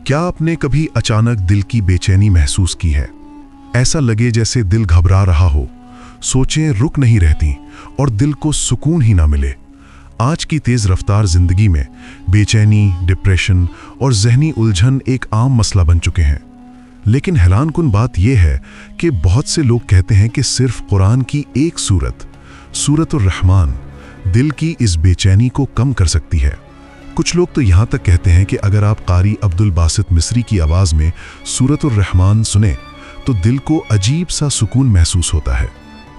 کیا آپ نے کبھی اچانک دل کی بے چینی محسوس کی ہے؟ ایسا لگے جیسے دل گھبرا رہا ہو، سوچیں رک نہیں رہتی اور دل کو سکون ہی نہ ملے۔ آج کی تیز رفتار زندگی میں بے چینی، ڈپریشن اور ذہنی الجھن ایک عام مسئلہ بن چکے ہیں۔ لیکن حیران کن بات یہ ہے کہ بہت سے لوگ کہتے ہیں کہ صرف قرآن کی ایک سورت الرحمن دل کی اس بے چینی کو کم کر سکتی ہے۔ کچھ لوگ تو یہاں تک کہتے ہیں کہ اگر آپ قاری عبدالباسط مصری کی آواز میں سورت الرحمن سنیں تو دل کو عجیب سا سکون محسوس ہوتا ہے۔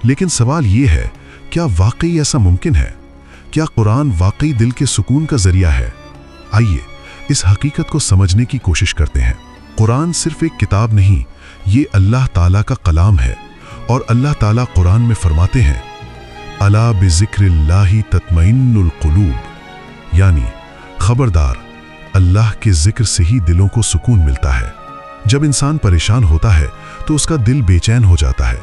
لیکن سوال یہ ہے، کیا واقعی ایسا ممکن ہے؟ کیا قرآن واقعی دل کے سکون کا ذریعہ ہے؟ آئیے اس حقیقت کو سمجھنے کی کوشش کرتے ہیں۔ قرآن صرف ایک کتاب نہیں، یہ اللہ تعالیٰ کا کلام ہے، اور اللہ تعالیٰ قرآن میں فرماتے ہیں الا بذکر اللہ تطمئن القلوب، یعنی خبردار، اللہ کے ذکر سے ہی دلوں کو سکون ملتا ہے۔ جب انسان پریشان ہوتا ہے تو اس کا دل بے چین ہو جاتا ہے،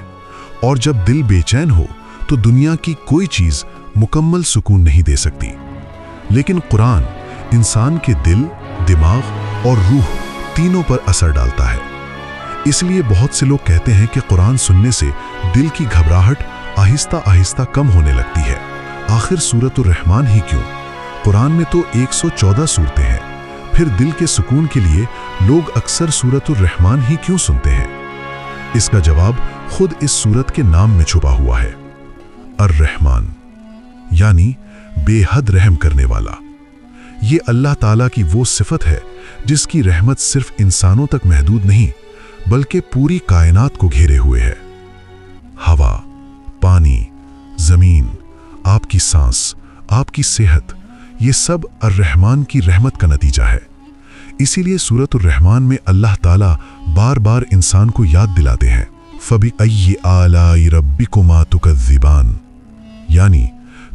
اور جب دل بے چین ہو تو دنیا کی کوئی چیز مکمل سکون نہیں دے سکتی۔ لیکن قرآن انسان کے دل، دماغ اور روح تینوں پر اثر ڈالتا ہے۔ اس لیے بہت سے لوگ کہتے ہیں کہ قرآن سننے سے دل کی گھبراہٹ آہستہ آہستہ کم ہونے لگتی ہے۔ آخر سورت الرحمن ہی کیوں؟ قرآن میں تو 114 سورتیں ہیں، پھر دل کے سکون کے لیے لوگ اکثر سورت الرحمن ہی کیوں سنتے ہیں؟ اس کا جواب خود اس سورت کے نام میں چھپا ہوا ہے۔ الرحمن یعنی بے حد رحم کرنے والا۔ یہ اللہ تعالیٰ کی وہ صفت ہے جس کی رحمت صرف انسانوں تک محدود نہیں بلکہ پوری کائنات کو گھیرے ہوئے ہے۔ ہوا، پانی، زمین، آپ کی سانس، آپ کی صحت، یہ سب الرحمن کی رحمت کا نتیجہ ہے۔ اسی لیے سورت الرحمن میں اللہ تعالیٰ بار بار انسان کو یاد دلاتے ہیں فَبِأَيِّ آلَاءِ رَبِّكُمَا تُكَذِّبَانِ، یعنی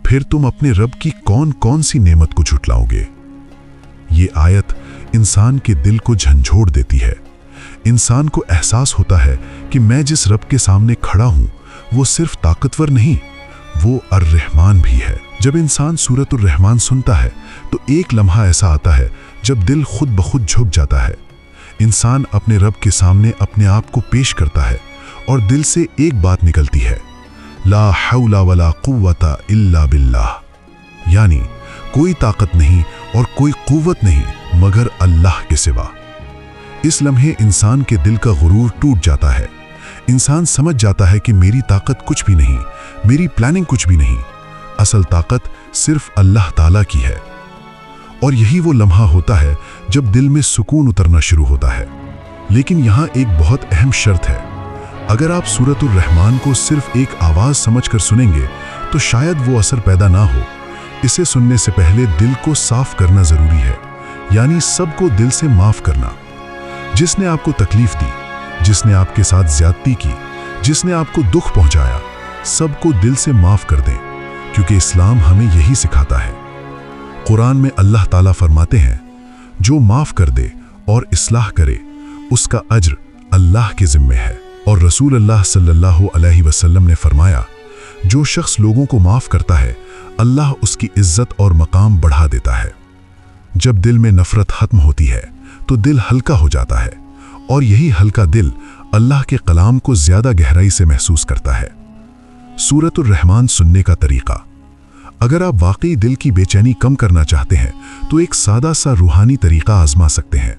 پھر تم اپنے رب کی کون کون سی نعمت کو جھٹلاؤ گے۔ یہ آیت انسان کے دل کو جھنجھوڑ دیتی ہے۔ انسان کو احساس ہوتا ہے کہ میں جس رب کے سامنے کھڑا ہوں وہ صرف طاقتور نہیں، وہ الرحمن بھی ہے۔ جب انسان سورت الرحمن سنتا ہے تو ایک لمحہ ایسا آتا ہے جب دل خود بخود جھک جاتا ہے۔ انسان اپنے رب کے سامنے اپنے آپ کو پیش کرتا ہے اور دل سے ایک بات نکلتی ہے، لا حول ولا قوت الا باللہ، یعنی کوئی طاقت نہیں اور کوئی قوت نہیں مگر اللہ کے سوا۔ اس لمحے انسان کے دل کا غرور ٹوٹ جاتا ہے۔ انسان سمجھ جاتا ہے کہ میری طاقت کچھ بھی نہیں، میری پلاننگ کچھ بھی نہیں، اصل طاقت صرف اللہ تعالیٰ کی ہے۔ اور یہی وہ لمحہ ہوتا ہے جب دل میں سکون اترنا شروع ہوتا ہے۔ لیکن یہاں ایک بہت اہم شرط ہے۔ اگر آپ سورت الرحمن کو صرف ایک آواز سمجھ کر سنیں گے تو شاید وہ اثر پیدا نہ ہو۔ اسے سننے سے پہلے دل کو صاف کرنا ضروری ہے، یعنی سب کو دل سے معاف کرنا۔ جس نے آپ کو تکلیف دی، جس نے آپ کے ساتھ زیادتی کی، جس نے آپ کو دکھ پہنچایا، سب کو دل سے معاف کر دیں، کیونکہ اسلام ہمیں یہی سکھاتا ہے۔ قرآن میں اللہ تعالیٰ فرماتے ہیں جو معاف کر دے اور اصلاح کرے اس کا اجر اللہ کے ذمے ہے۔ اور رسول اللہ صلی اللہ علیہ وسلم نے فرمایا جو شخص لوگوں کو معاف کرتا ہے اللہ اس کی عزت اور مقام بڑھا دیتا ہے۔ جب دل میں نفرت ختم ہوتی ہے تو دل ہلکا ہو جاتا ہے، اور یہی ہلکا دل اللہ کے کلام کو زیادہ گہرائی سے محسوس کرتا ہے۔ سورت الرحمن سننے کا طریقہ۔ اگر آپ واقعی دل کی بے چینی کم کرنا چاہتے ہیں تو ایک سادہ سا روحانی طریقہ آزما سکتے ہیں۔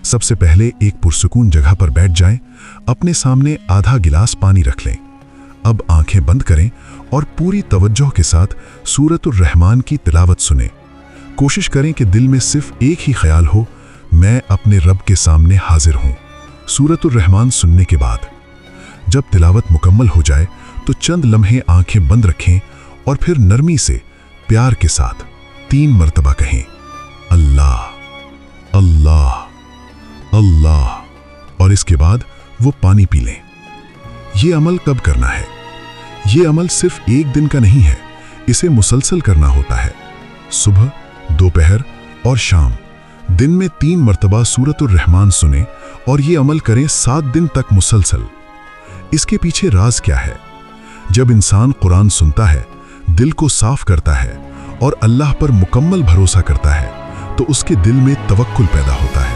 سب سے پہلے ایک پرسکون جگہ پر بیٹھ جائیں، اپنے سامنے آدھا گلاس پانی رکھ لیں۔ اب آنکھیں بند کریں اور پوری توجہ کے ساتھ سورت الرحمن کی تلاوت سنیں۔ کوشش کریں کہ دل میں صرف ایک ہی خیال ہو، میں اپنے رب کے سامنے حاضر ہوں۔ سورت الرحمن سننے کے بعد جب تلاوت مکمل ہو جائے تو چند لمحے آنکھیں بند رکھیں اور پھر نرمی سے پیار کے ساتھ 3 مرتبہ کہیں اللہ اللہ اللہ، اور اس کے بعد وہ پانی پی لیں۔ یہ عمل کب کرنا ہے؟ یہ عمل صرف ایک دن کا نہیں ہے، اسے مسلسل کرنا ہوتا ہے۔ صبح، دوپہر اور شام دن میں 3 مرتبہ سورت الرحمن سنیں اور یہ عمل کریں 7 دن تک مسلسل۔ اس کے پیچھے راز کیا ہے؟ جب انسان قرآن سنتا ہے، دل کو صاف کرتا ہے اور اللہ پر مکمل بھروسہ کرتا ہے تو اس کے دل میں توکل پیدا ہوتا ہے،